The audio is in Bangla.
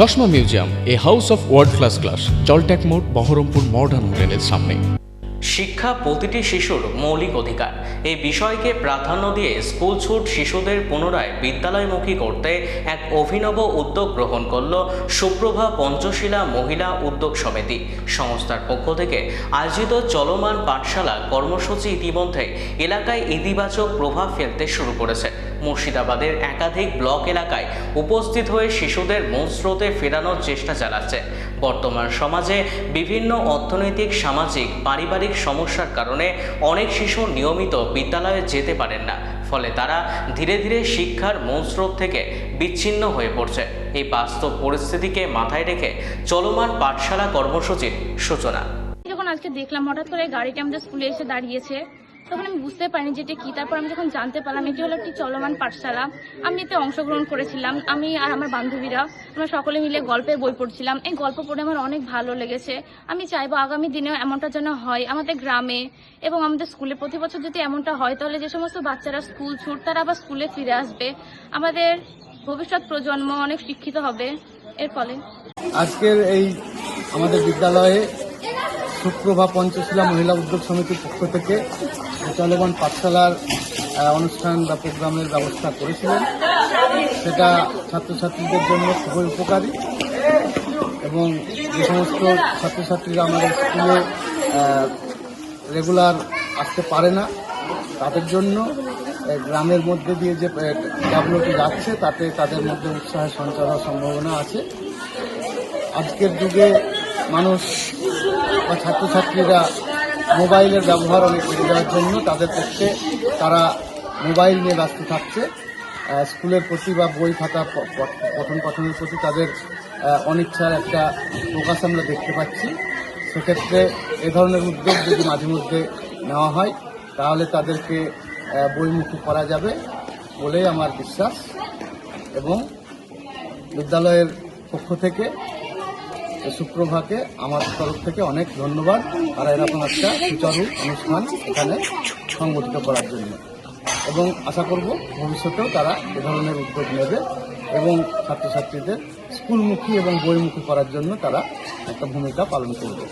চশমা museum, a house of world class, জলট্যাক মোড়, বহরমপুর মডার্ন হোটেলের সামনে। শিক্ষা প্রতিটি শিশুর মৌলিক অধিকার, এই বিষয়কে প্রাধান্য দিয়ে স্কুল ছুট শিশুদের পুনরায় বিদ্যালয়মুখী করতে এক অভিনব উদ্যোগ গ্রহণ করল সুপ্রভা পঞ্চশীলা মহিলা উদ্যোগ সমিতি সংস্থার পক্ষ থেকে আয়োজিত চলমান পাঠশালা কর্মসূচি ইতিমধ্যে এলাকায় ইতিবাচক প্রভাব ফেলতে শুরু করেছে। মুর্শিদাবাদের একাধিক ব্লক এলাকায় উপস্থিত হয়ে শিশুদের মূল স্রোতে ফেরানোর চেষ্টা চালাচ্ছে। বর্তমান সমাজে বিভিন্ন অর্থনৈতিক, সামাজিক, পারিবারিক সমস্যার কারণে অনেক শিশু নিয়মিত বিদ্যালয়ে যেতে পারেন না, ফলে তারা ধীরে ধীরে শিক্ষার মূল স্রোত থেকে বিচ্ছিন্ন হয়ে পড়ছে। এই বাস্তব পরিস্থিতিকে মাথায় রেখে চলমান পাঠশালা কর্মসূচির সূচনা। যখন আজকে দেখলাম হঠাৎ করে গাড়িটা আমাদের স্কুলে এসে দাঁড়িয়েছে, তখন আমি বুঝতে পারিনি যে এটা কী। তারপর আমি যখন জানতে পারলাম এটি হলো একটি চলমান পাঠশালা, আমি এতে অংশগ্রহণ করেছিলাম। আমি আর আমার বান্ধবীরা আমরা সকলে মিলে গল্পের বই পড়ছিলাম। এই গল্প পড়ে আমার অনেক ভালো লেগেছে। আমি চাইবো আগামী দিনেও এমনটা যেন হয় আমাদের গ্রামে এবং আমাদের স্কুলে। প্রতি বছর যদি এমনটা হয় তাহলে যে সমস্ত বাচ্চারা স্কুল ছুট তারা আবার স্কুলে ফিরে আসবে, আমাদের ভবিষ্যৎ প্রজন্ম অনেক শিক্ষিত হবে এর ফলে। আজকের এই আমাদের বিদ্যালয়ে সুপ্রভা পঞ্চশীলা মহিলা উদ্যোগ সমিতির পক্ষ থেকে চলমান পাঠশালার অনুষ্ঠান বা প্রোগ্রামের ব্যবস্থা করেছিলেন। সেটা ছাত্রছাত্রীদের জন্য খুবই উপকারী এবং যে সমস্ত ছাত্রছাত্রীরা আমাদের স্কুলে রেগুলার আসতে পারে না তাদের জন্য গ্রামের মধ্যে দিয়ে যে ডাব্লিউটি যাচ্ছে তাতে তাদের মধ্যে উৎসাহের সঞ্চার হওয়ার সম্ভাবনা আছে। আজকের যুগে মানুষ বা ছাত্রছাত্রীরা মোবাইলের ব্যবহার অনেক বেড়ে যাওয়ার জন্য তাদের পক্ষে তারা মোবাইল নিয়ে ব্যস্ত থাকছে। স্কুলের প্রতি বা বই খাতা পঠন পাঠনের প্রতি তাদের অনিচ্ছার একটা প্রকাশ আমরা দেখতে পাচ্ছি। সেক্ষেত্রে এ ধরনের উদ্যোগ যদি মাঝে মধ্যে নেওয়া হয় তাহলে তাদেরকে বইমুখী করা যাবে বলেই আমার বিশ্বাস। এবং বিদ্যালয়ের পক্ষ থেকে সুপ্রভাকে আমার তরফ থেকে অনেক ধন্যবাদ, তারা এরকম একটা সুচারু অনুষ্ঠান এখানে সংগঠিত করার জন্য। এবং আশা করব ভবিষ্যতেও তারা এ ধরনের উদ্যোগ নেবে এবং ছাত্রছাত্রীদের স্কুলমুখী এবং বইমুখী করার জন্য তারা একটা ভূমিকা পালন করবে।